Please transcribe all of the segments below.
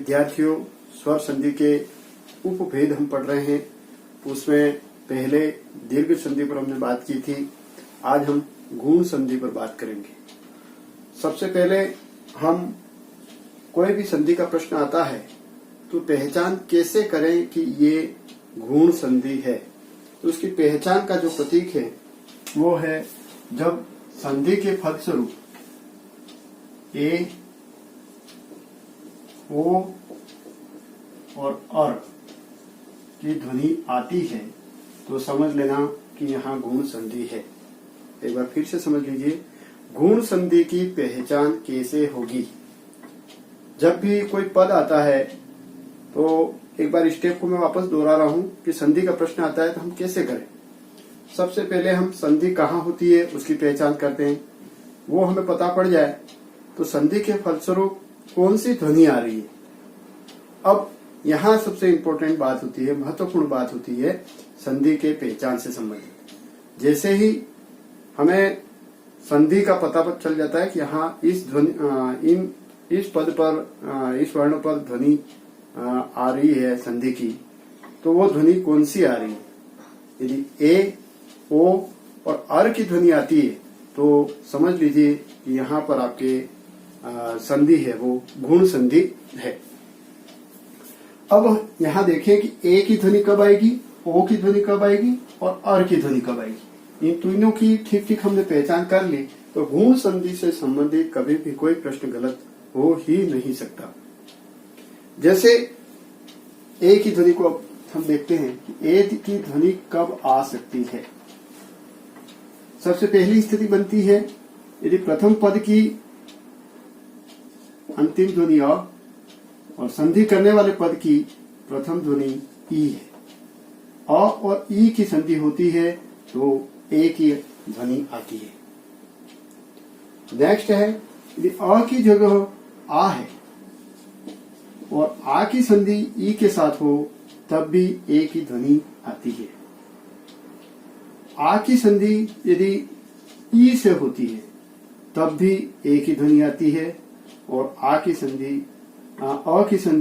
विद्यार्थियों, स्वर संधि के उपभेद हम पढ़ रहे हैं। उसमें पहले दीर्घ संधि पर हमने बात की थी। आज हम गुण संधि पर बात करेंगे। सबसे पहले हम कोई भी संधि का प्रश्न आता है तो पहचान कैसे करें कि ये गुण संधि है। तो उसकी पहचान का जो प्रतीक है वो है जब संधि के फलस्वरूप ए, ओ और अर की ध्वनि आती है तो समझ लेना कि यहाँ गुण संधि है। एक बार फिर से समझ लीजिए, गुण संधि की पहचान कैसे होगी। जब भी कोई पद आता है तो एक बार स्टेप को मैं वापस दोहरा रहा हूं कि संधि का प्रश्न आता है तो हम कैसे करें। सबसे पहले हम संधि कहाँ होती है उसकी पहचान करते हैं। वो हमें पता पड़ जाए तो संधि के फलस्वरूप कौन सी ध्वनि आ रही है। अब यहाँ सबसे इम्पोर्टेंट बात होती है, महत्वपूर्ण बात होती है संधि के पहचान से संबंधित। जैसे ही हमें संधि का पता चल जाता है कि यहाँ इस ध्वनि इस पद पर इस वर्ण पर ध्वनि आ रही है संधि की, तो वो ध्वनि कौन सी आ रही है। यदि ए, ओ और अर की ध्वनि आती है तो समझ लीजिए कि यहाँ पर आपके संधि है वो गुण संधि है। अब यहाँ देखें कि ए की ध्वनि कब आएगी, ओ की ध्वनि कब आएगी और अर की ध्वनि कब आएगी। इन तीनों की ठीक ठीक हमने पहचान कर ली तो गुण संधि से संबंधित कभी भी कोई प्रश्न गलत हो ही नहीं सकता। जैसे ए की ध्वनि को अब हम देखते हैं कि ए की ध्वनि कब आ सकती है। सबसे पहली स्थिति बनती है यदि प्रथम पद की अंतिम ध्वनि अ और संधि करने वाले पद की प्रथम ध्वनि ई है। अ और ई की संधि होती है तो ए की ध्वनि आती है। नेक्स्ट है यदि अ की जगह आ है और आ की संधि ई के साथ हो तब भी ए की ध्वनि आती है। आ की संधि यदि ई से होती है तब भी ए की ध्वनि आती है और अ की संधि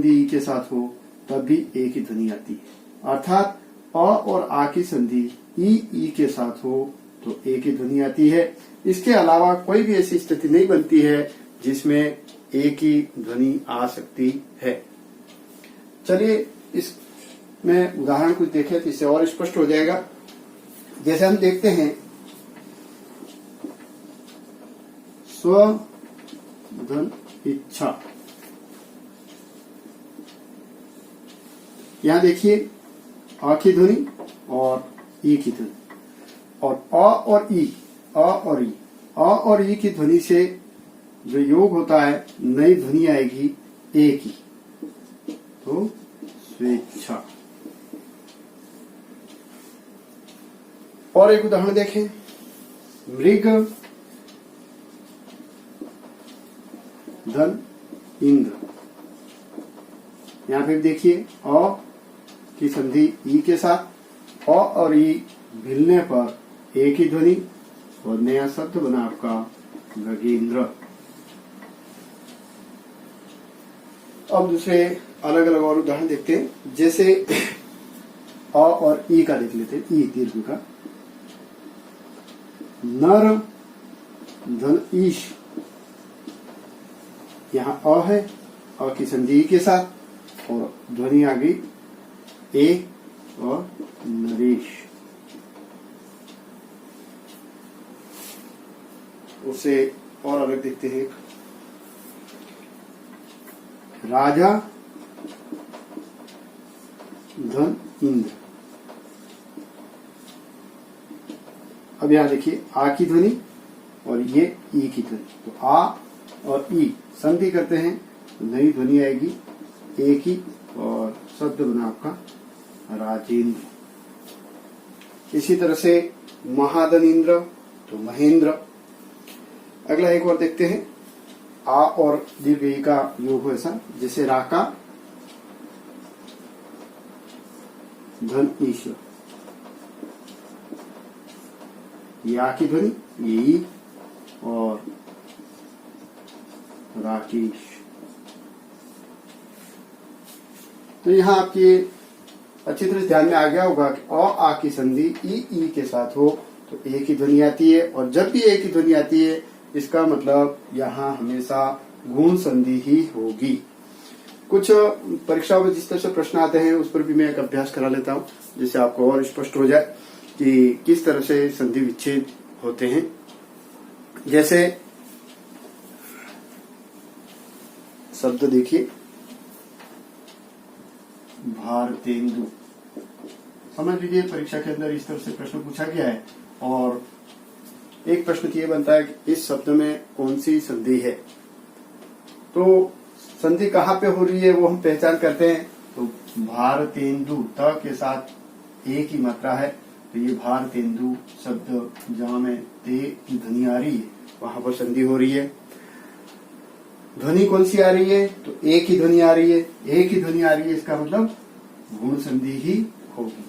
ई के साथ हो तब भी ए की ध्वनि आती है। अर्थात अ और आ की संधि ई के साथ हो तो ए की ध्वनि आती है। इसके अलावा कोई भी ऐसी स्थिति नहीं बनती है जिसमें ए की ध्वनि आ सकती है। चलिए इसमें उदाहरण कुछ देखें तो इससे और स्पष्ट हो जाएगा। जैसे हम देखते हैं स्व धन इच्छा, यहां देखिए अ की ध्वनि और ई की ध्वनि और अ और ई, अ और ई, अ और ई की ध्वनि से जो योग होता है नई ध्वनि आएगी ए की, तो स्वेच्छा। और एक उदाहरण देखें, मृग धन इंद्र। यहां पे देखिए अ की संधि ई के साथ, अ और ई मिलने पर ए की ध्वनि और नया शब्द बना आपका गगेंद्र। अब दूसरे अलग अलग और उदाहरण देखते हैं। जैसे अ और ई का देख लेते हैं, ई दीर्घ का। नर धन ईश, यहां अ है, अ की संधि के साथ और ध्वनि आ गई ए और नरेश। उसे और अलग देखते हैं। राजा धन इंद्र। अब यहां देखिए आ की ध्वनि और ये ई की ध्वनि, तो आ और ई संधि करते हैं तो नई ध्वनि आएगी ए की और शब्द बना आपका राजेंद्र। इसी तरह से महाधन इंद्र तो महेंद्र। अगला एक और देखते हैं, आ और दीर्घ ई का योग हो ऐसा, जैसे राका धन ईश्वर, ये आ की ध्वनि, ये ई और राकेश। तो यहाँ आपकी अच्छी तरह से ध्यान में आ गया होगा कि अ आ की संधि ई के साथ हो तो ए की ध्वनि आती है, और जब भी ए की ध्वनि आती है इसका मतलब यहाँ हमेशा गुण संधि ही होगी। कुछ परीक्षाओं में जिस तरह से प्रश्न आते हैं उस पर भी मैं एक अभ्यास करा लेता हूँ, जिससे आपको और स्पष्ट हो जाए कि किस तरह से संधि विच्छेद होते हैं। जैसे शब्द देखिए, भारतेंदु। समझ लीजिए परीक्षा के अंदर इस तरह से प्रश्न पूछा गया है, और एक प्रश्न ये बनता है कि इस शब्द में कौन सी संधि है। तो संधि कहाँ पे हो रही है वो हम पहचान करते हैं। तो भारतेंदु त के साथ ए की मात्रा है, तो ये भारतेंदु शब्द जहाँ में ते की ध्वनि आ रही है वहां पर संधि हो रही है। ध्वनि कौन सी आ रही है, तो ए की ध्वनि आ रही है। ए की ध्वनि आ रही है, इसका मतलब गुण संधि ही होगी।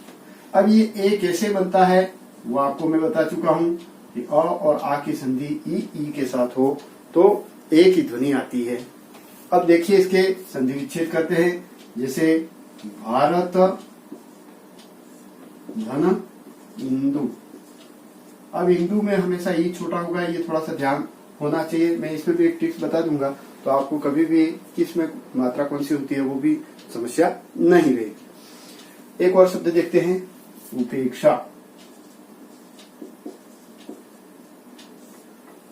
अब ये ए कैसे बनता है वो आपको मैं बता चुका हूं कि अ और आ की संधि ई के साथ हो तो ए की ध्वनि आती है। अब देखिए इसके संधि विच्छेद करते हैं। जैसे भारत धन इंदु। अब इंदु में हमेशा ई छोटा होगा, ये थोड़ा सा ध्यान होना चाहिए। मैं इसमें भी एक ट्रिक्स बता दूंगा, तो आपको कभी भी किसमें मात्रा कौन सी होती है वो भी समस्या नहीं रहेगी। एक और शब्द देखते हैं, उपेक्षा।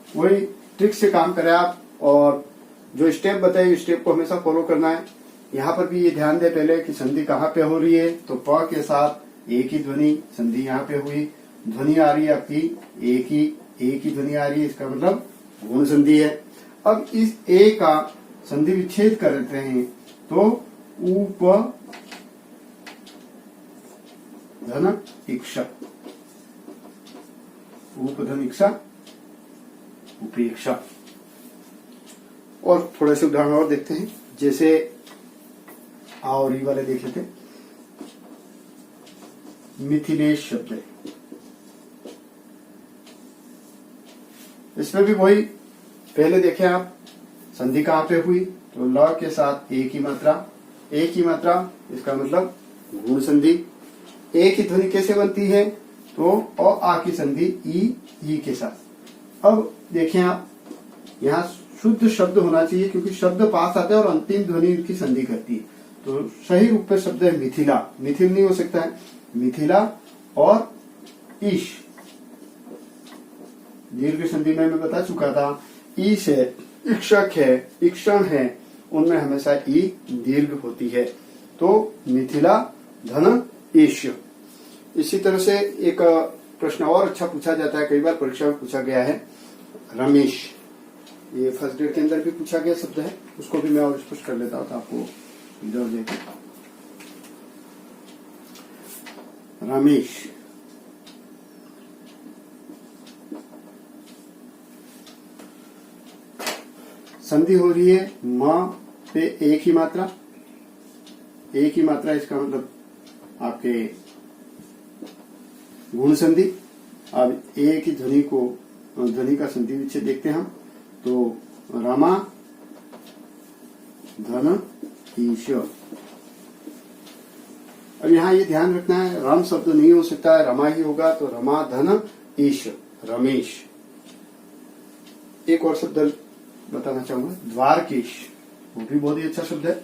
वही ट्रिक से काम करें आप, और जो स्टेप बताए स्टेप को हमेशा फॉलो करना है। यहाँ पर भी ये ध्यान दे पहले कि संधि कहाँ पे हो रही है, तो प के साथ ए की ध्वनि संधि यहाँ पे हुई। ध्वनि आ रही है आपकी ए की ध्वनि आ रही है, इसका मतलब गुण संधि है। अब इस ए का संधि विच्छेद करते हैं तो उप धन इक्षा, उपधन इक्षा उपेक्षा। और थोड़े से उदाहरण और देखते हैं। जैसे आ और ई वाले देख लेते हैं। मिथिलेश शब्द है, इसमें भी वही पहले देखें आप, संधि कहाँ पे हुई, तो ल के साथ ए की मात्रा, इसका मतलब गुण संधि। ए की ध्वनि कैसे बनती है, तो अ आ की संधि ई के साथ। अब देखें आप, यहाँ शुद्ध शब्द होना चाहिए क्योंकि शब्द पास आते हैं और अंतिम ध्वनि इनकी संधि करती है। तो सही रूप में शब्द है मिथिला, मिथिल नहीं हो सकता है, मिथिला और ईश। दीर्घ संधि में मैं बता चुका था, ईश है, इक्षक है, इक्षण है, उनमें हमेशा ई दीर्घ होती है। तो मिथिला धन ईश। इसी तरह से एक प्रश्न और अच्छा पूछा जाता है, कई बार परीक्षा में पूछा गया है, रमेश। ये फर्स्ट ग्रेड के अंदर भी पूछा गया शब्द है, उसको भी मैं और स्पष्ट कर लेता हूँ तो आपको इधर देखें। रमेश, संधि हो रही है म पे एक ही मात्रा, इसका मतलब आपके गुण संधि। अब ए की ध्वनि का संधि विच्छेद देखते हैं हम, तो रमा धन ईश। अब यहाँ ये ध्यान रखना है, रम शब्द नहीं हो सकता है, रमा ही होगा, तो रमा धन ईश, रमेश। एक और शब्द बताना चाहूंगा, द्वारकेश, वो भी बहुत ही अच्छा शब्द है।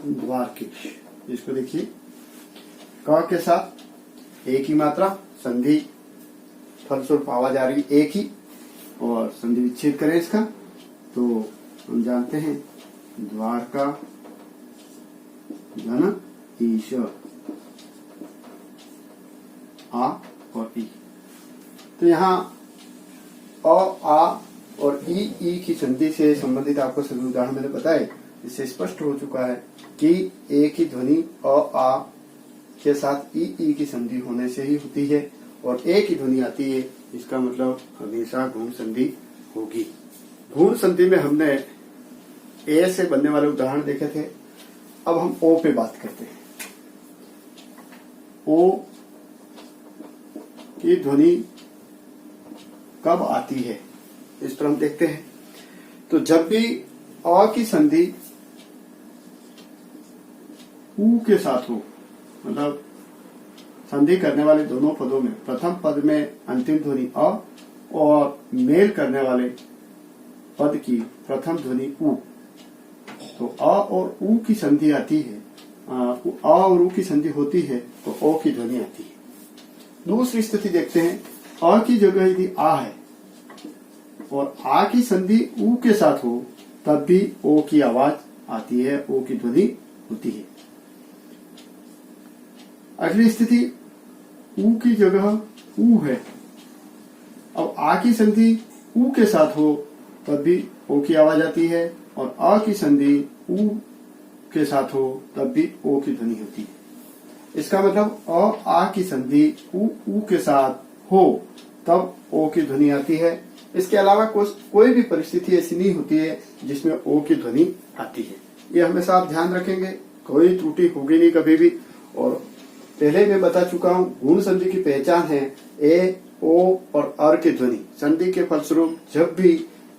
द्वारकेश, इसको देखिए, क के साथ एक ही मात्रा, संधि फलस्वरूप आवाज आ रही एक ही, और संधि विच्छेद करें इसका तो हम जानते हैं द्वारका धन ईश, आ और ई। तो यहाँ अ आ और ई की संधि से संबंधित आपको सभी उदाहरण मैंने बताए, इससे स्पष्ट हो चुका है कि ए की ध्वनि अ आ के साथ ई की संधि होने से ही होती है, और ए की ध्वनि आती है, इसका मतलब हमेशा गुण संधि होगी। गुण संधि में हमने ए से बनने वाले उदाहरण देखे थे। अब हम ओ पे बात करते हैं। ओ की ध्वनि कब आती है, इस पर हम देखते हैं। तो जब भी अ की संधि ऊ के साथ हो, मतलब संधि करने वाले दोनों पदों में प्रथम पद में अंतिम ध्वनि अ और मेल करने वाले पद की प्रथम ध्वनि ऊ, तो अ और ऊ की संधि आती है, अ और ऊ की संधि होती है तो ओ की ध्वनि आती है। दूसरी स्थिति देखते हैं, अ की जगह यदि आ है और आ की संधि ऊ के साथ हो तब भी ओ की आवाज आती है, ओ की ध्वनि होती है। अगली स्थिति, ऊ की जगह ऊ है, अब आ की संधि ऊ के साथ हो तब भी ओ की आवाज आती है और अ की संधि ऊ के साथ हो तब भी ओ की ध्वनि होती है। इसका मतलब अ आ की संधि ऊ के साथ हो तब ओ की ध्वनि आती है। इसके अलावा कोई भी परिस्थिति ऐसी नहीं होती है जिसमें ओ की ध्वनि आती है। ये हमेशा आप ध्यान रखेंगे, कोई त्रुटि होगी नहीं कभी भी। और पहले मैं बता चुका हूं, गुण संधि की पहचान है ए, ओ और अर की ध्वनि। संधि के फलस्वरूप जब भी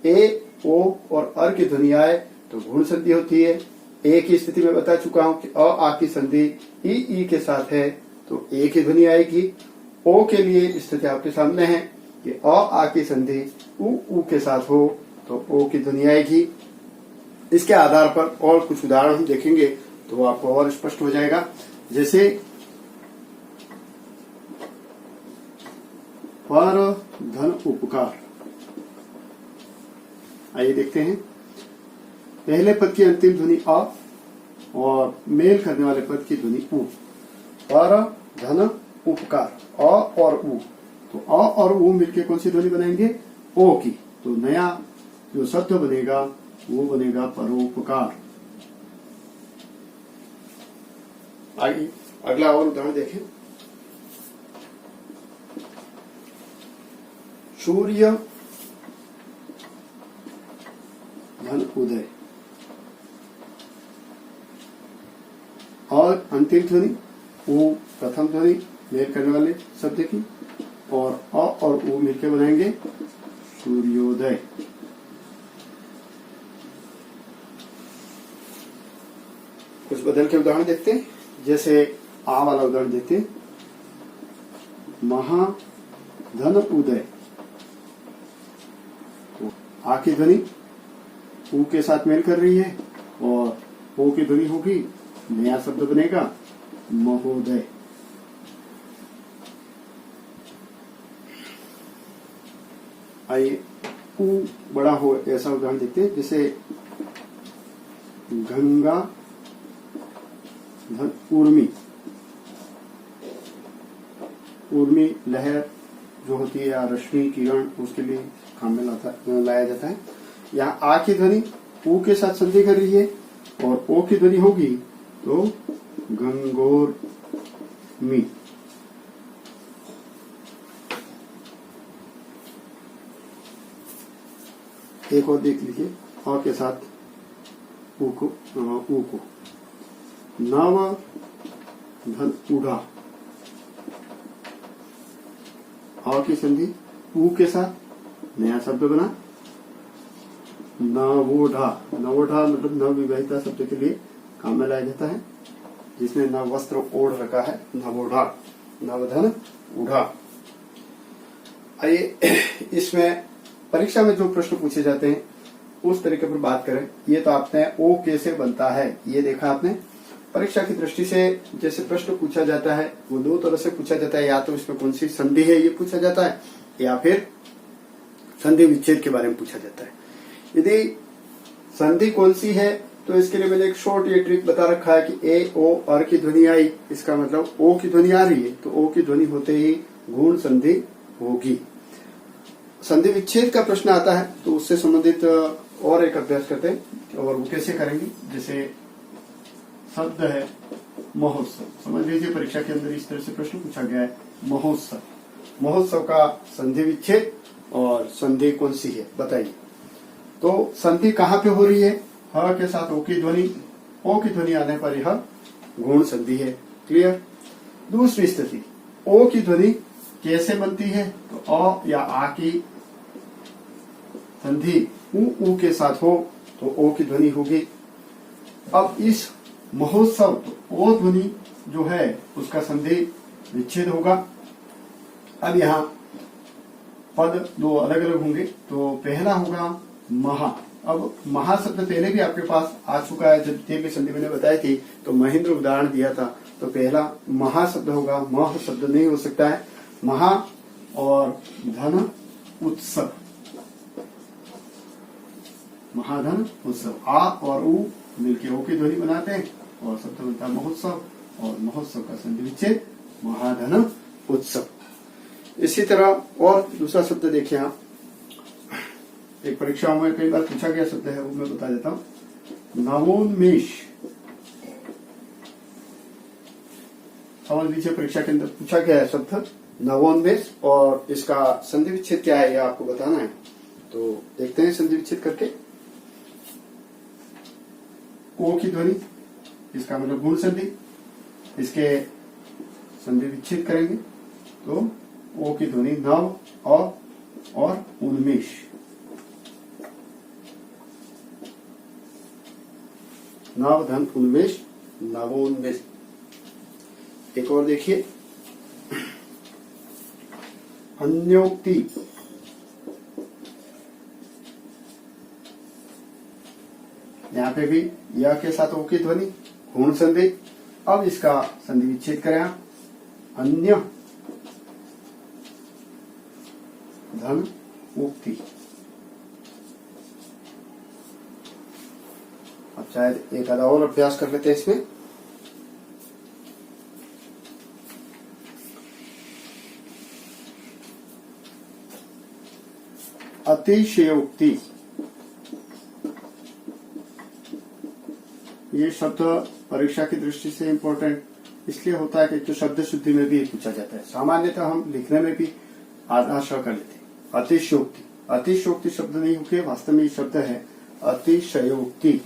ए, ओ और अर की ध्वनि आए तो गुण संधि होती है। ए की स्थिति में बता चुका हूं कि अ आ की संधि ई के साथ है तो ए की ध्वनि आएगी। ओ के लिए स्थिति आपके सामने है कि अ आ की संधि ऊ के साथ हो तो ओ की ध्वनि आएगी। इसके आधार पर और कुछ उदाहरण हम देखेंगे तो आपको और स्पष्ट हो जाएगा। जैसे पर धन उपकार, आइए देखते हैं। पहले पद की अंतिम ध्वनि अ और मेल करने वाले पद की ध्वनि उ। पर धन उपकार, अ और उ, तो अ और उ मिलकर कौन सी ध्वनि बनाएंगे, ओ की। तो नया जो शब्द बनेगा वो बनेगा परोपकार। आगे अगला और उदाहरण देखें। सूर्य धन उदय, और अंतिम ध्वनि ऊ प्रथम ध्वनि मेल करने वाले शब्द की, और अ और ऊ मिलकर बनाएंगे सूर्योदय। कुछ बदल के उदाहरण देखते हैं। जैसे आ वाला उदाहरण देखते हैं, महा धन उदय, तो आ की ध्वनि ऊ के साथ मेल कर रही है और ओ की ध्वनि होगी, नया शब्द बनेगा महोदय। आइए ऊ बड़ा हो ऐसा उदाहरण देखते हैं। जैसे गंगा धन उर्मी, उर्मी लहर जो होती है या रश्मि किरण, उसके लिए काम में लाया जाता है। यहाँ आ की ध्वनि ऊ के साथ संधि कर रही है और ओ की ध्वनि होगी तो गंगोर मी। एक और देख लीजिए, अ के साथ ऊ को नव धन उड़ा, अ की संधि ऊ के साथ नया शब्द बना नवोढ़ा। नवोढ़ा मतलब नव विवाहिता शब्द के लिए काम में लाया जाता है, जिसने नव वस्त्र ओढ़ रखा है, नवोढ़ा, नवधन उड़ा। आइए इसमें परीक्षा में जो प्रश्न पूछे जाते हैं उस तरीके पर बात करें। ये तो आपने ओ कैसे बनता है ये देखा आपने। परीक्षा की दृष्टि से जैसे प्रश्न पूछा जाता है वो दो तरह से पूछा जाता है, या तो इसमें कौन सी संधि है ये पूछा जाता है, या फिर संधि विच्छेद के बारे में पूछा जाता है। यदि संधि कौन सी है तो इसके लिए मैंने एक शॉर्ट ये ट्रिक बता रखा है कि ए, ओ, अर की ध्वनि आई, इसका मतलब ओ की ध्वनि आ रही है तो ओ की ध्वनि होते ही गुण संधि होगी। संधि विच्छेद का प्रश्न आता है तो उससे संबंधित और एक अभ्यास करते हैं, और वो कैसे करेंगे। जैसे शब्द है महोत्सव, समझ लीजिए परीक्षा के अंदर इस तरह से प्रश्न पूछा गया है, महोत्सव, महोत्सव का संधि विच्छेद और संधि कौन सी है बताइए। तो संधि कहाँ पे हो रही है, ह के साथ ओ की ध्वनि, ओ की ध्वनि आने पर यह गुण संधि है। क्लियर। दूसरी स्थिति, ओ की ध्वनि कैसे बनती है? तो अ या आ की संधि उ के साथ हो तो ओ की ध्वनि होगी। अब इस महोत्सव, तो ओ ध्वनि जो है उसका संधि विच्छेद होगा। अब यहाँ पद दो अलग अलग होंगे। तो पहला होगा महा। अब महा शब्द पहले भी आपके पास आ चुका है, जब भी संधि मैंने बताई थी तो महेंद्र उदाहरण दिया था। तो पहला महा शब्द होगा, मह शब्द नहीं हो सकता है। महा और धन उत्सव, महाधन उत्सव, आ और उ मिलके ओ की ध्वनि बनाते हैं और शब्द बनता है महोत्सव, और महोत्सव का संधि विच्छेद महाधन उत्सव। इसी तरह और दूसरा शब्द देखिए आप, एक परीक्षाओं में कई बार पूछा गया शब्द है, वो मैं बता देता हूं, नवोन्मेष। समझ लीजिए, परीक्षा के अंदर पूछा गया है शब्द नवोन्मेष, और इसका संधि विच्छेद क्या है ये आपको बताना है। तो देखते हैं संधि विच्छेद करके। ओ की ध्वनि, इसका मतलब गुण संधि, इसके संधि विच्छेद करेंगे तो ओ की ध्वनि नव और उन्मेष। नव धन उन्मेष, नवोन्मेष। एक और देखिए, अन्योक्ति। यहाँ पे भी या के साथ ओ की ध्वनि, गुण संधि। अब इसका संधि विच्छेद करें आप, अन्य धन उक्ति। अब शायद एक आधा और अभ्यास कर लेते हैं इसमें। अतिशयोक्ति। ये शब्द परीक्षा की दृष्टि से इम्पोर्टेंट इसलिए होता है कि जो शब्द शुद्धि में भी पूछा जाता है। सामान्यतः हम लिखने में भी आधा श कर लेते हैं। अतिशयोक्ति, अतिशयोक्ति शब्द नहीं होके वास्तव में ये शब्द है अतिशयोक्ति।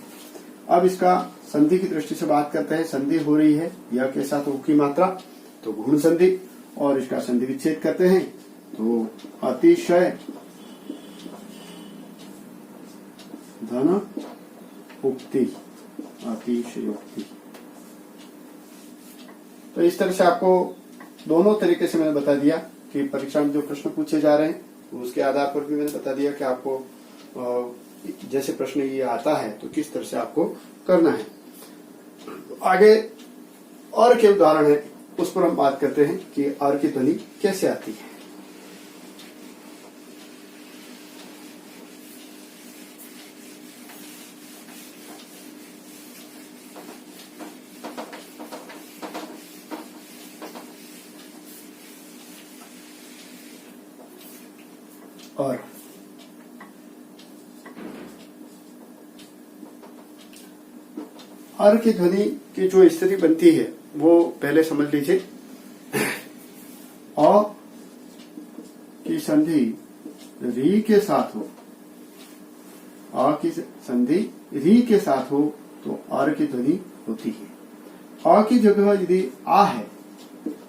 अब इसका संधि की दृष्टि से बात करते हैं। संधि हो रही है या के साथ ओ की मात्रा, तो गुण संधि, और इसका संधि विच्छेद करते हैं तो अतिशय धन उक्ति, अतिशयोक्ति। तो इस तरह से आपको दोनों तरीके से मैंने बता दिया कि परीक्षा में जो प्रश्न पूछे जा रहे हैं उसके आधार पर भी मैंने बता दिया कि आपको जैसे प्रश्न ये आता है तो किस तरह से आपको करना है। आगे और के उदाहरण है, उस पर हम बात करते हैं कि और की ध्वनि कैसे आती है। और की ध्वनि की जो स्थिति बनती है वो पहले समझ लीजिए। अ की संधि री के साथ हो, अ की संधि री के साथ हो तो और की ध्वनि होती है। अ की जगह यदि आ है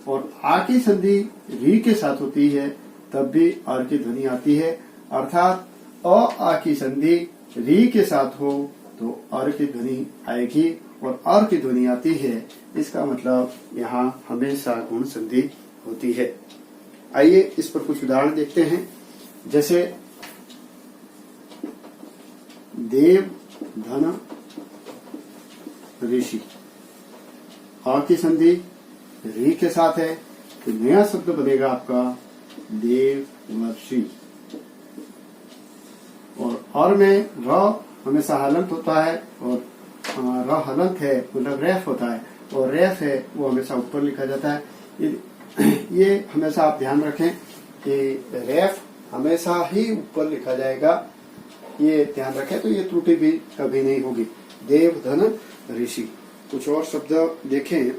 और आ की संधि री के साथ होती है तब भी और की ध्वनि आती है। अर्थात अ आ की संधि री के साथ हो तो और की ध्वनि आएगी और की ध्वनि आती है। इसका मतलब यहाँ हमेशा गुण संधि होती है। आइए इस पर कुछ उदाहरण देखते हैं। जैसे देव धन ऋषि, आ की संधि री के साथ है तो नया शब्द बनेगा आपका देवर्षि। और में र हमेशा हलंत होता है और र हलंत है मतलब रेफ होता है, और रेफ है वो हमेशा ऊपर लिखा जाता है। ये हमेशा आप ध्यान रखें कि रेफ हमेशा ही ऊपर लिखा जाएगा, ये ध्यान रखें तो ये त्रुटि भी कभी नहीं होगी। देव धन ऋषि। कुछ और शब्द देखें,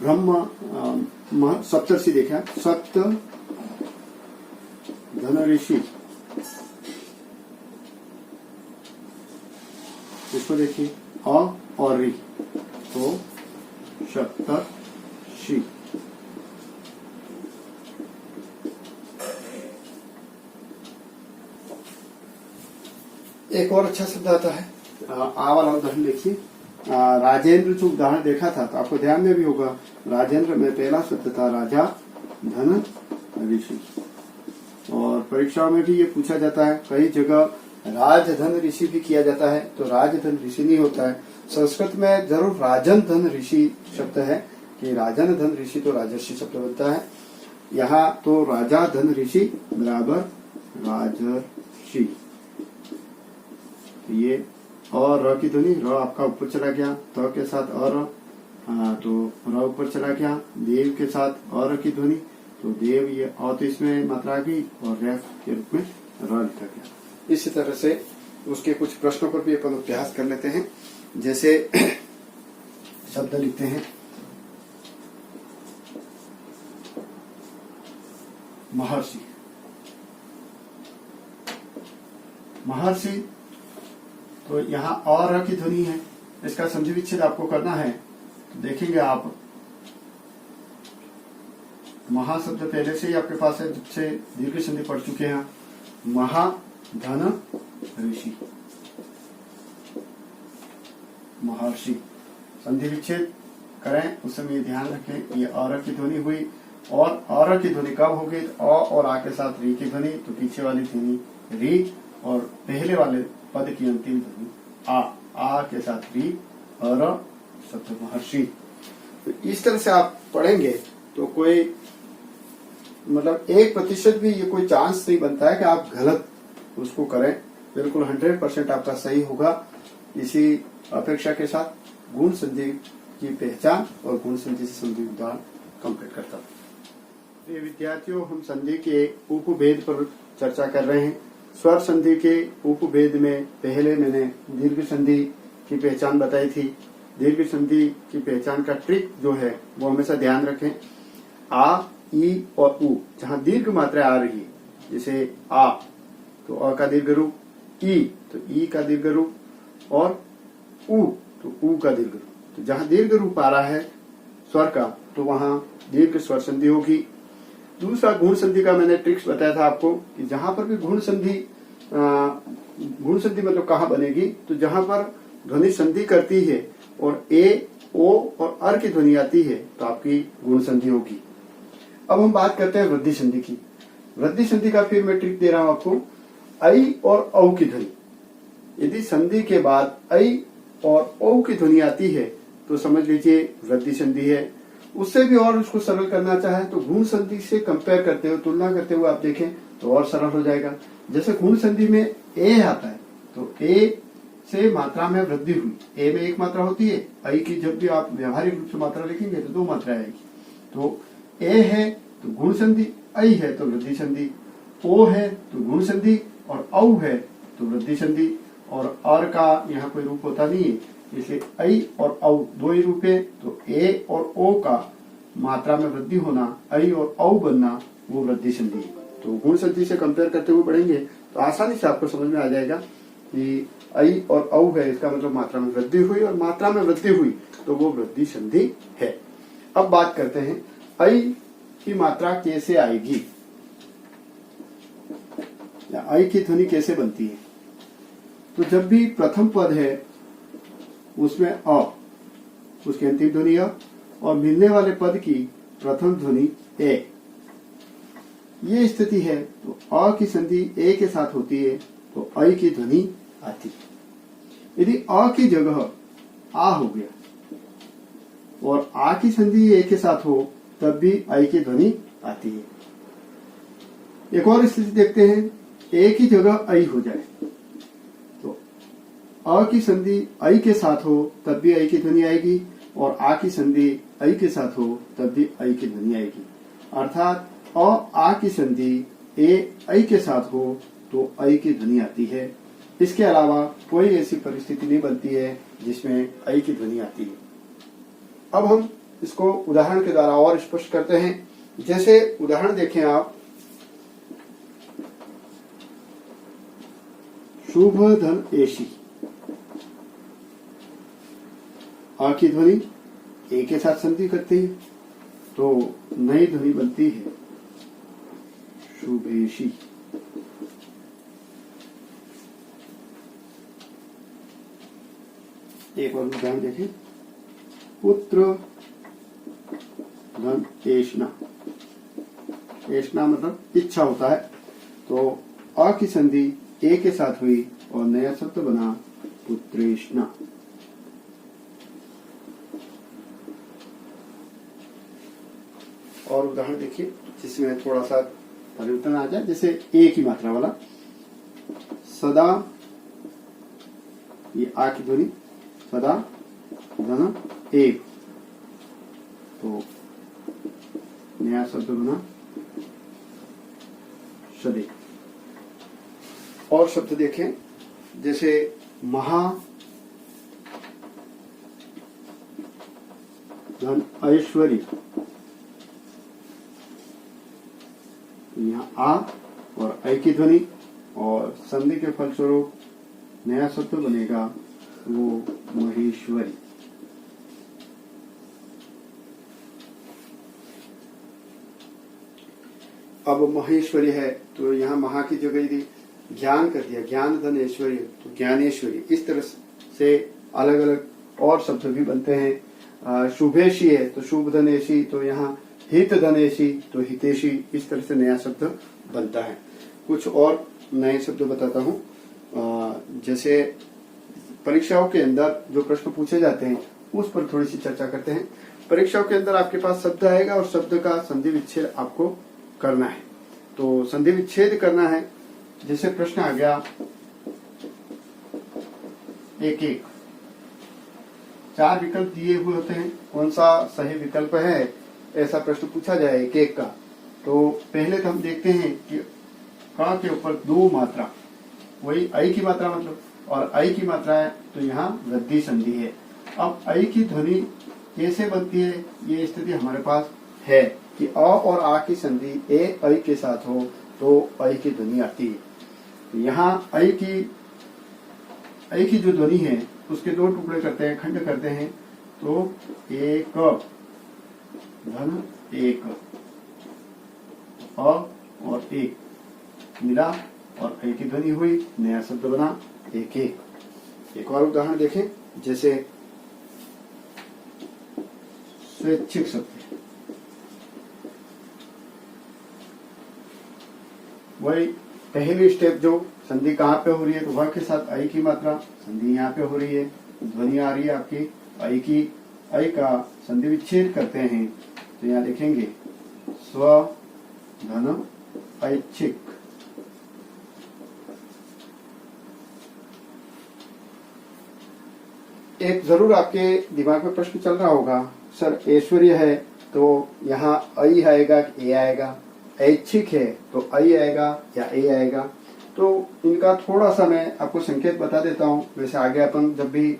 ब्रह्म सप्तर्षि देखें, सप्त धन ऋषि, इसको देखिए अ और री तो शी। एक और अच्छा शब्द आता है, आ वाला उदाहरण देखिए। राजेंद्र जो उदाहरण देखा था तो आपको ध्यान में भी होगा, राजेंद्र में पहला शब्द था राजा धन ऋषि। और परीक्षाओं में भी ये पूछा जाता है, कई जगह राजधन ऋषि भी किया जाता है, तो राजधन ऋषि नहीं होता है। संस्कृत में जरूर राजन धन ऋषि शब्द है कि राजन धन ऋषि तो राजर्षि शब्द बनता है। यहाँ तो राजा धन ऋषि बराबर राजर्षि। ये और र की ध्वनि, र आपका ऊपर चला गया, त के साथ और तो र ऊपर चला गया, देव के साथ और की ध्वनि, तो देव ये और तो इसमें मात्रा आ गई और रेफ के रूप में र लिखा गया। इसी तरह से उसके कुछ प्रश्नों पर भी अपन अभ्यास कर लेते हैं। जैसे शब्द लिखते हैं महर्षि। महर्षि तो यहाँ और की ध्वनि है, इसका संधि विच्छेद आपको करना है। तो देखेंगे आप, महा शब्द पहले से ही आपके पास है, जब से दीर्घ संधि पढ़ चुके हैं। महा धन ऋषि, महर्षि। संधि विच्छेद करें उस समय ये ध्यान रखें, ये और की ध्वनि हुई, और की ध्वनि कब होगी? तो अ और आ के साथ री की ध्वनि, तो पीछे वाली ध्वनि री और पहले वाले पद की अंतिम ध्वनि आ के साथ री और शब्द महर्षि। तो इस तरह से आप पढ़ेंगे तो कोई मतलब 1% भी ये कोई चांस नहीं बनता है कि आप गलत उसको करें। बिल्कुल 100% आपका सही होगा। इसी अपेक्षा के साथ गुण संधि की पहचान और गुण संधि से संधि उदाहरण कंप्लीट करता हूँ। ये विद्यार्थियों, हम संधि के उपभेद पर चर्चा कर रहे हैं। स्वर संधि के उपभेद में पहले मैंने दीर्घ संधि की पहचान बताई थी। दीर्घ संधि की पहचान का ट्रिक जो है वो हमेशा ध्यान रखें। आ, ई और उ, जहाँ दीर्घ मात्रा आ रही है, जैसे आ तो अ का दीर्घ रूप, ई तो ई का दीर्घ रूप और उ तो उ का दीर्घ रूप। तो जहाँ दीर्घ रूप आ रहा है स्वर का तो वहां दीर्घ स्वर संधि होगी। दूसरा गुण संधि का मैंने ट्रिक्स बताया था आपको कि जहां पर भी गुण संधि मतलब कहाँ बनेगी? तो जहां पर ध्वनि संधि करती है और ए, ओ और अर की ध्वनि आती है तो आपकी गुण संधि होगी। अब हम बात करते हैं वृद्धि संधि की। वृद्धि संधि का फिर मैं ट्रिक दे रहा हूं आपको। ऐ और औ की ध्वनि, यदि संधि के बाद ऐ और औ की ध्वनि आती है तो समझ लीजिए वृद्धि संधि है। उससे भी और उसको सरल करना चाहे तो गुण संधि से कंपेयर करते हुए, तुलना करते हुए आप देखें तो और सरल हो जाएगा। जैसे गुण संधि में ए आता है तो ए से मात्रा में वृद्धि हुई। ए में एक मात्रा होती है, ऐ की जब भी आप व्यवहारिक रूप से मात्रा लिखेंगे तो 2 मात्रा आएगी। तो ए है तो गुण संधि, ऐ है तो वृद्धि संधि, ओ है तो गुण संधि और औ है तो वृद्धि संधि। और अर का यहाँ कोई रूप होता नहीं है, इसलिए ऐ और औ 2 ही रूप है। तो ए और ओ का मात्रा में वृद्धि होना, ऐ और औ बनना, वो वृद्धि संधि है। तो गुण संधि से कंपेयर करते हुए पढ़ेंगे तो आसानी से आपको समझ में आ जाएगा कि ऐ और औ है, इसका मतलब मात्रा में वृद्धि हुई, और मात्रा में वृद्धि हुई तो वो वृद्धि संधि है। अब बात करते हैं ऐ की मात्रा कैसे आएगी या ऐ की ध्वनि कैसे बनती है। तो जब भी प्रथम पद है उसमें अ, उसकी अंतिम ध्वनि अ, और मिलने वाले पद की प्रथम ध्वनि ए, ये स्थिति है तो अ की संधि ए के साथ होती है तो ऐ की ध्वनि आती है। यदि अ की जगह आ हो गया और आ की संधि ए के साथ हो तब भी ऐ की ध्वनि आती है। एक और स्थिति देखते हैं, ए की जगह ऐ हो जाए तो अ की संधि ऐ के साथ हो तब भी ऐ की ध्वनि आएगी, और आ की संधि ऐ के साथ हो तब भी ऐ की ध्वनि आएगी। अर्थात अ आ की संधि ए ऐ के साथ हो तो ऐ की ध्वनि आती है। इसके अलावा कोई ऐसी परिस्थिति नहीं बनती है जिसमें ऐ की ध्वनि आती है। अब हम इसको उदाहरण के द्वारा और स्पष्ट करते हैं। जैसे उदाहरण देखें आप, शुभ धन एशी, आ की ध्वनि ए के साथ संधि करते हैं तो नई ध्वनि बनती है शुभेशी। एक और उदाहरण देखें, पुत्र धन एष्णा। एष्णा मतलब इच्छा होता है, तो अ की संधि ए के साथ हुई और नया शब्द बना पुत्रेष्णा। और उदाहरण देखिए जिसमें थोड़ा सा परिवर्तन आ जाए, जैसे ए की मात्रा वाला, सदा, ये आ की ध्वनि, सदा धन एक, तो नया शब्द बना सदे। और शब्द देखें, जैसे महा धन ऐश्वर्य, यहाँ आ और ऐ की ध्वनि और संधि के फलस्वरूप नया शब्द बनेगा वो महेश्वरी। अब महेश्वरी है तो यहाँ महा की जगह यदि ज्ञान कर दिया, ज्ञान धन ऐश्वर्य, तो ज्ञानेश्वरी। इस तरह से अलग अलग और शब्द भी बनते हैं। शुभेशी है तो शुभ धनेशी, तो यहाँ हित धनेशी तो हितेशी। इस तरह से नया शब्द बनता है। कुछ और नए शब्द बताता हूँ। जैसे परीक्षाओं के अंदर जो प्रश्न पूछे जाते हैं उस पर थोड़ी सी चर्चा करते हैं। परीक्षाओं के अंदर आपके पास शब्द आएगा और शब्द का संधि विच्छेद आपको करना है। तो संधि विच्छेद करना है, जैसे प्रश्न आ गया एक एक, 4 विकल्प दिए हुए होते हैं, कौन सा सही विकल्प है ऐसा प्रश्न पूछा जाए एक एक का। तो पहले तो हम देखते हैं कि क के ऊपर 2 मात्रा, वही ऐ की मात्रा मतलब, और ऐ की मात्रा है तो यहाँ वृद्धि संधि है। अब ऐ की ध्वनि कैसे बनती है, ये स्थिति हमारे पास है कि अ और आ की संधि ए ऐ के साथ हो तो ऐ की ध्वनि आती है। यहाँ ऐ की जो ध्वनि है उसके 2 टुकड़े करते हैं, खंड करते हैं, तो एक धन एक, अ और एक मिला और ऐ की ध्वनि हुई, नया शब्द बना एक एक। एक और उदाहरण देखें, जैसे स्वैच्छिक शब्द, वही पहली स्टेप जो संधि कहाँ पे हो रही है, तो वह के साथ ऐ की मात्रा, संधि यहाँ पे हो रही है, ध्वनि आ रही है आपकी ऐ की, ऐ का संधि विच्छेद करते हैं तो यहाँ देखेंगे स्व धन ऐच्छिक। एक जरूर आपके दिमाग में प्रश्न चल रहा होगा, सर ऐश्वर्य है तो यहाँ ऐ आएगा कि ए आएगा, ऐच्छिक है तो ऐ आएगा या ए आएगा। तो इनका थोड़ा सा मैं आपको संकेत बता देता हूँ। वैसे आगे अपन जब भी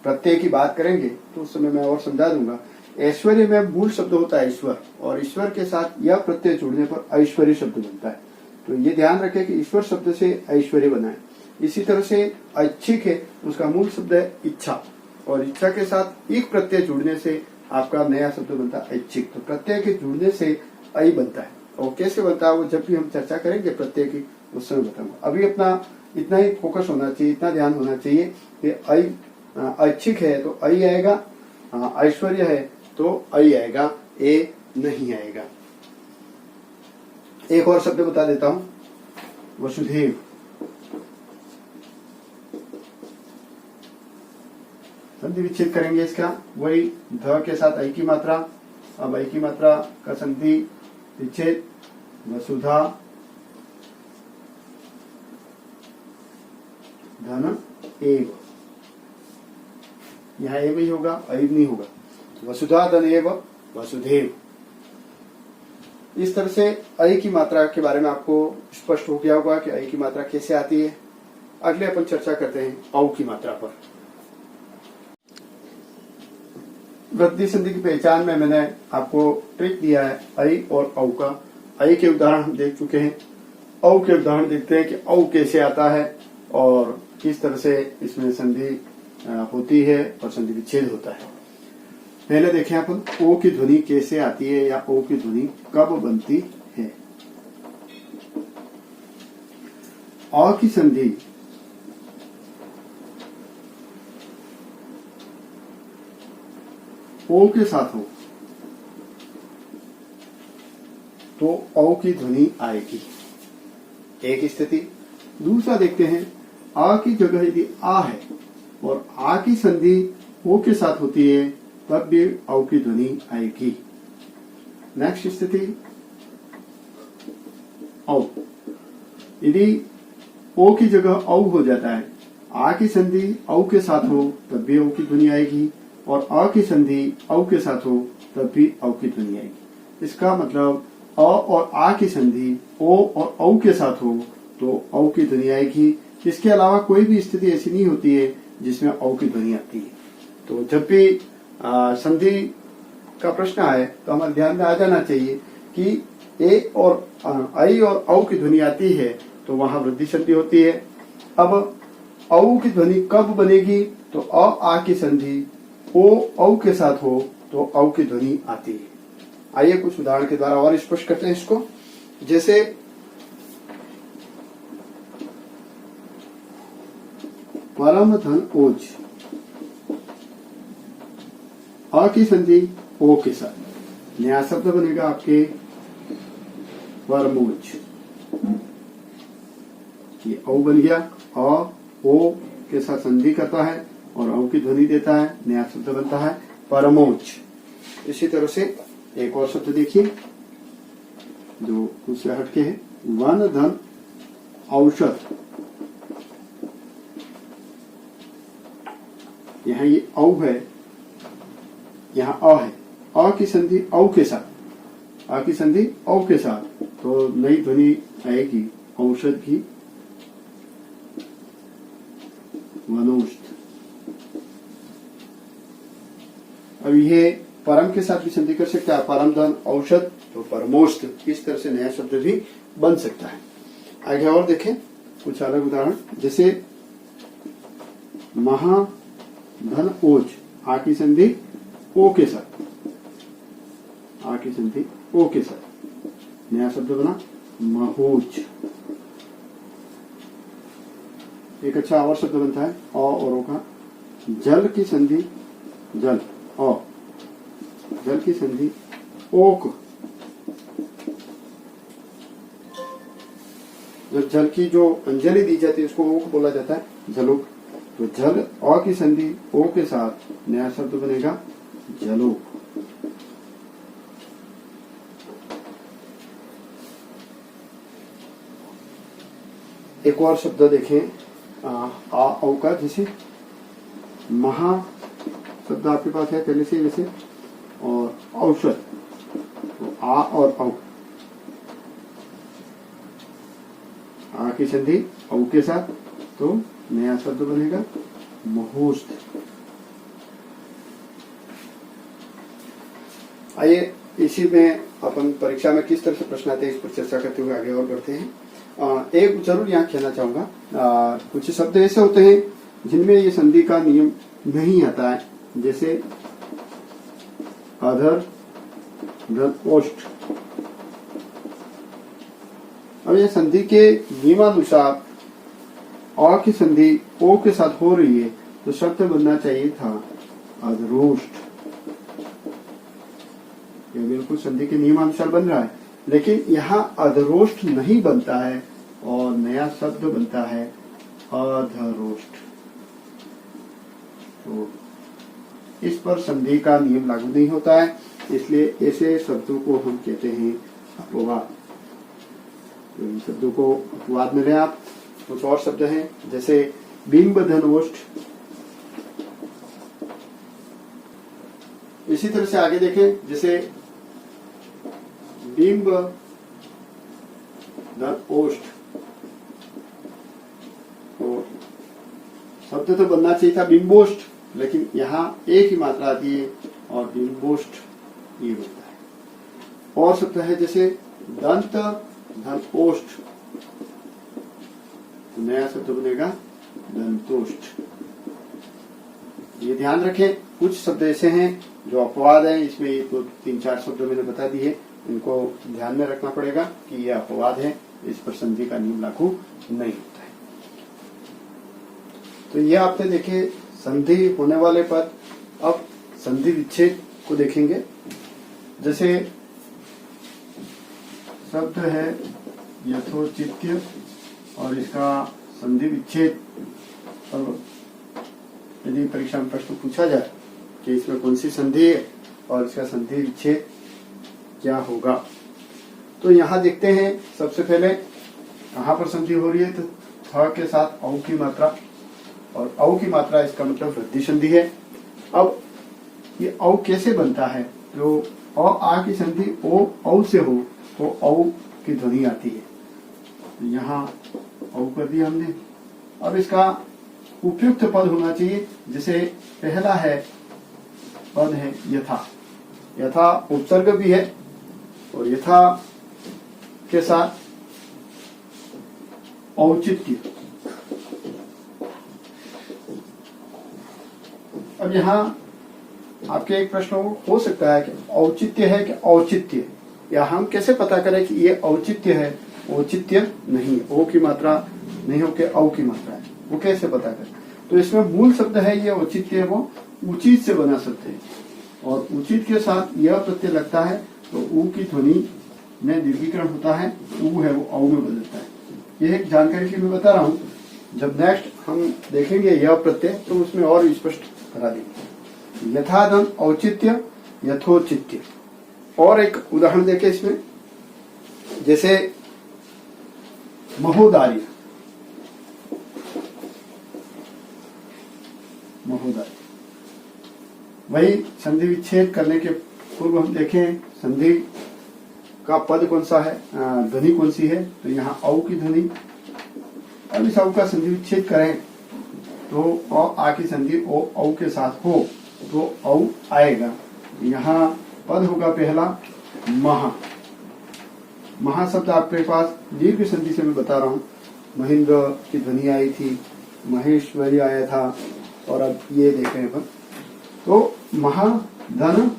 प्रत्यय की बात करेंगे तो उस समय मैं और समझा दूंगा। ऐश्वर्य में मूल शब्द होता है ईश्वर, और ईश्वर के साथ यह प्रत्यय जुड़ने पर ऐश्वर्य शब्द बनता है। तो ये ध्यान रखें कि ईश्वर शब्द से ऐश्वर्य बना है। इसी तरह से ऐच्छिक है, उसका मूल शब्द है इच्छा, और इच्छा के साथ एक प्रत्यय जुड़ने से आपका नया शब्द बनता है ऐच्छिक। तो प्रत्यय के जुड़ने से ऐ बनता है, और कैसे बनता है वो जब भी हम चर्चा करेंगे प्रत्यय की उस समय बताऊंगा। अभी अपना इतना ही फोकस होना चाहिए, इतना ध्यान होना चाहिए कि ऐच्छिक है तो ऐ आएगा, ऐश्वर्य है तो ऐ आएगा, ए नहीं आएगा। एक और शब्द बता देता हूं, वसुधैव। संधि विच्छेद करेंगे इसका, वही ध के साथ ऐ की मात्रा। अब ऐ की मात्रा का संधि विच्छेद वसुधा धन एव, यहाँ एव ही होगा, ऐव नहीं होगा। वसुधा धन एव वसुधैव। इस तरह से ऐ की मात्रा के बारे में आपको स्पष्ट हो गया होगा कि ऐ की मात्रा कैसे आती है। अगले अपन चर्चा करते हैं औ की मात्रा पर। वृद्धि संधि की पहचान में मैंने आपको ट्रिक दिया है ऐ और औ का। ऐ के उदाहरण हम देख चुके हैं, औ के उदाहरण देखते हैं कि औ कैसे आता है और किस तरह से इसमें संधि होती है और संधि विच्छेद होता है। पहले देखें अपन ओ की ध्वनि कैसे आती है या ओ की ध्वनि कब बनती है। अ की संधि ओ के साथ हो तो औ की ध्वनि आएगी, एक स्थिति। दूसरा देखते हैं, आ की जगह यदि आ है और आ की संधि ओ के साथ होती है तब भी औ की ध्वनि आएगी। नेक्स्ट स्थिति, औ यदि ओ की जगह औ हो जाता है, आ की संधि औ के साथ हो तब भी औ की ध्वनि आएगी और अ की संधि औ के साथ हो तब भी औ की ध्वनि आएगी। इसका मतलब अ और आ की संधि ओ और औ के साथ हो तो औ की ध्वनि आएगी। इसके अलावा कोई भी स्थिति ऐसी नहीं होती है जिसमें औ की ध्वनि आती है। तो जब भी संधि का प्रश्न आए तो हमारे ध्यान में आ जाना चाहिए कि ए और आई और औ की ध्वनि आती है तो वहां वृद्धि संधि होती है। अब औ की ध्वनि कब बनेगी, तो आ की संधि ओ औ के साथ हो तो औ की ध्वनि आती है। आइए कुछ उदाहरण के द्वारा और स्पष्ट करते हैं इसको। जैसे परम धन ओज, अ की संधि ओ के साथ, नया शब्द बनेगा आपके परमोज। ये औ बन गया, अ ओ के साथ संधि करता है और औ की ध्वनि देता है, नया शब्द बनता है परमोज। इसी तरह से एक और शब्द देखिए जो उससे हटके है, वन धन औषध। यहाँ ये औ है, यहाँ अ है, अ की संधि औ के साथ, अ की संधि औ के साथ, तो नई ध्वनि आएगी औषध की, वनौषध। अब ये परम के साथ भी संधि कर सकता है, परम धन औषध तो परमोषध, इस तरह से नया शब्द भी बन सकता है। आगे और देखें कुछ अलग उदाहरण, जैसे महाधन ओज, आ की संधि ओ के साथ, आ की संधि ओ के साथ, नया शब्द बना महोज। एक अच्छा और शब्द बनता है अ और ओ का, जल की संधि जल, अ, जल की संधि ओक। जब जल की जो अंजलि दी जाती है उसको ओक बोला जाता है, जलोक। तो जल अ की संधि ओ के साथ, नया शब्द बनेगा जलोक। एक और शब्द देखें आ औ का, जैसे महा शब्द आपके पास है पहले से वैसे, और औषध, तो आ और औ, आ की संधि औ के साथ, तो नया शब्द बनेगा महोषध। आइए इसी में अपन परीक्षा में किस तरह से प्रश्न आते हैं इस पर चर्चा करते हुए आगे और बढ़ते हैं। एक जरूर यहाँ कहना चाहूंगा, कुछ शब्द ऐसे होते हैं जिनमें ये संधि का नियम नहीं आता है, जैसे अधर धन ओष्ठ। अब ये संधि के नियमानुसार अ की संधि ओ के साथ हो रही है तो शब्द बनना चाहिए था अधरोष्ठ। ये बिल्कुल संधि के नियमानुसार बन रहा है, लेकिन यहाँ अधरोष्ठ नहीं बनता है और नया शब्द बनता है अधरोष्ठ। तो इस पर संधि का नियम लागू नहीं होता है, इसलिए ऐसे शब्दों को हम कहते हैं अपवाद। तो इन शब्दों को अपवाद में लें आप। कुछ और शब्द हैं जैसे बिंब धनोष्ठ। इसी तरह से आगे देखें, जैसे बिंब धन ओष्ठ, तो शब्द तो बनना चाहिए था बिंबोष्ठ, लेकिन यहाँ एक ही मात्रा आती है और बिंबोष्ठ ये बनता है। और शब्द है जैसे दंत धन ओष्ठ, तो नया शब्द बनेगा दंतोष्ठ। ये ध्यान रखें, कुछ शब्द ऐसे हैं जो अपवाद है इसमें ये तो 3-4 शब्द मैंने बता दिए, इनको ध्यान में रखना पड़ेगा कि ये अपवाद है, इस पर संधि का नियम लागू नहीं होता है। तो ये आपने देखे संधि होने वाले पद। अब संधि विच्छेद को देखेंगे। जैसे शब्द है यथोचित्य और इसका संधि विच्छेद, और यदि परीक्षा में प्रश्न पूछा जाए कि इसमें कौन सी संधि है और इसका संधि विच्छेद क्या होगा, तो यहाँ देखते हैं सबसे पहले कहाँ पर संधि हो रही है, तो थ के साथ औ की मात्रा, और औ की मात्रा इसका मतलब वृद्धि संधि है। अब ये औ कैसे बनता है, जो अ आ की संधि ओ औ से हो तो औ की ध्वनि आती है। तो यहाँ औ कर दिया हमने। अब इसका उपयुक्त पद होना चाहिए, जैसे पहला है पद है यथा। यथा उपसर्ग भी है और यथा के साथ औचित्य। अब यहाँ आपके एक प्रश्न हो सकता है कि औचित्य है कि औचित्य, या हम कैसे पता करें कि ये औचित्य है, औचित्य नहीं, ओ की मात्रा नहीं होकर औ की मात्रा है, वो कैसे पता करें। तो इसमें मूल शब्द है ये औचित्य है, वो उचित से बना सकते हैं, और उचित के साथ यह प्रत्यय लगता है तो ऊ की ध्वनि में दीर्घीकरण होता है, ऊ है वो औ में बदलता है। यह एक जानकारी की मैं बता रहा हूँ, जब नेक्स्ट हम देखेंगे यह प्रत्यय तो उसमें और स्पष्ट करा देंगे। यथाधन औचित्य यथोचित्य। और एक उदाहरण देखें इसमें, जैसे महोदार्य। महोदार्य वही संधि विच्छेद करने के पूर्व हम देखें संधि का पद कौन सा है, ध्वनि कौन सी है, तो यहाँ औ की ध्वनि। अब इस औ का संधि विच्छेद करें तो अ आ की संधि ओ औ के साथ हो तो औ आएगा। यहाँ पद होगा पहला महा। महा शब्द आपके पास दीर्घ संधि से मैं बता रहा हूँ। महेंद्र की ध्वनि आई थी, महेश्वरी आया था, और अब ये देखें अपन तो महा धन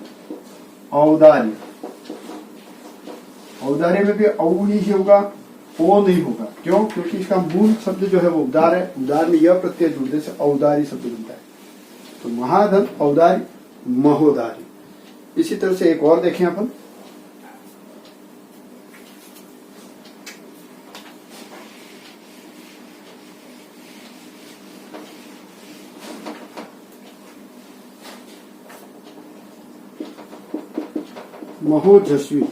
औदार्य। औदार्य में भी औ ही होगा, ओ नहीं होगा। क्यों? क्योंकि इसका मूल शब्द जो है वो उदार है, उदार में यह प्रत्यय जुड़ने से औदार्य शब्द बनता है। तो महाधन औदार्य महोदार्य। इसी तरह से एक और देखें अपन, महोजस्वी।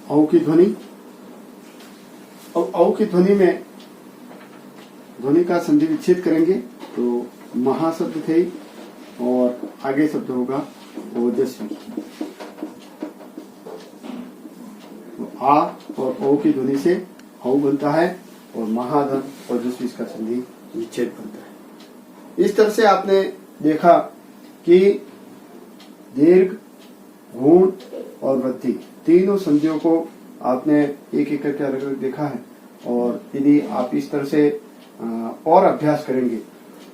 औ की ध्वनि। अब औ की ध्वनि में ध्वनि का संधि विच्छेद करेंगे तो महा शब्द थे और आगे शब्द होगा ओजस्वी। तो आ और ओ की ध्वनि से औ बनता है और महाधन ओजस्वी इसका संधि विच्छेद बनता है। इस तरह से आपने देखा कि दीर्घ, गुण और वृद्धि तीनों संधियों को आपने एक एक करके अलग अलग देखा है, और यदि आप इस तरह से और अभ्यास करेंगे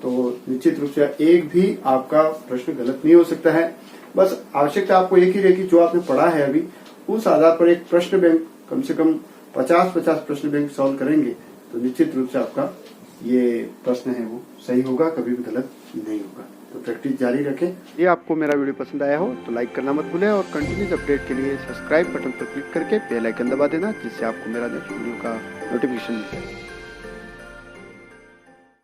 तो निश्चित रूप से एक भी आपका प्रश्न गलत नहीं हो सकता है। बस आवश्यकता आपको एक ही रहेगी, जो आपने पढ़ा है अभी उस आधार पर एक प्रश्न बैंक कम से कम 50-50 प्रश्न बैंक सॉल्व करेंगे तो निश्चित रूप से आपका ये प्रश्न है वो सही होगा, कभी भी गलत नहीं होगा। तो प्रैक्टिस जारी रखें। ये आपको मेरा वीडियो पसंद आया हो तो लाइक करना मत भूलें, और कंटिन्यूस अपडेट के लिए सब्सक्राइब बटन पर क्लिक करके बेल आइकन दबा देना, जिससे आपको मेरा नेक्स्ट वीडियो का नोटिफिकेशन मिल जाए।